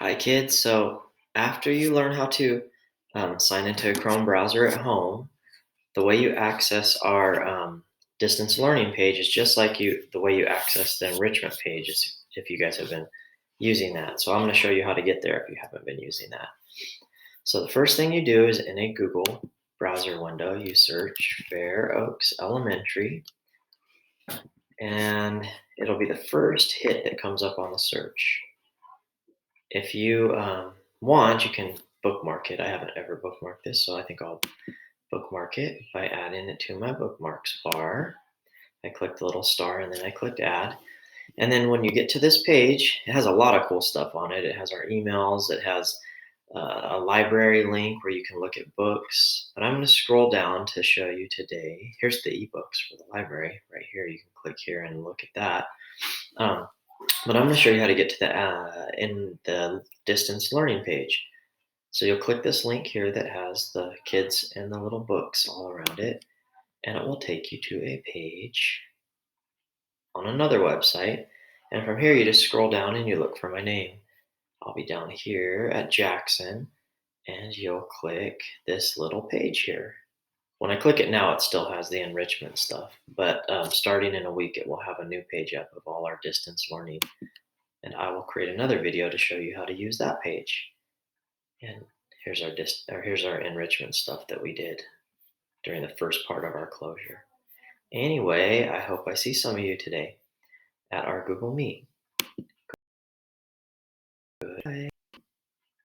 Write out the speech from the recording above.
Hi, kids. So, after you learn how to sign into a Chrome browser at home, the way you access our distance learning page is just like the way you access the enrichment pages if you guys have been using that. So, I'm going to show you how to get there if you haven't been using that. So, the first thing you do is in a Google browser window, you search Fair Oaks Elementary, and it'll be the first hit that comes up on the search. If you want, you can bookmark it. I haven't ever bookmarked this, so I think I'll bookmark it by adding it to my bookmarks bar. I click the little star and then I clicked add. And then when you get to this page, it has a lot of cool stuff on it. It has our emails, it has a library link where you can look at books. But I'm going to scroll down to show you today. Here's the ebooks for the library right here. You can click here and look at that. Um, but I'm going to show you how to get to the in the distance learning page. So you'll click this link here that has the kids and the little books all around it, and it will take you to a page on another website. And from here, you just scroll down and you look for my name. I'll be down here at Jackson, and you'll click this little page here. When I click it now, it still has the enrichment stuff, but starting in a week, it will have a new page up of all our distance learning. And I will create another video to show you how to use that page. And here's our enrichment stuff that we did during the first part of our closure. Anyway, I hope I see some of you today at our Google Meet. Good.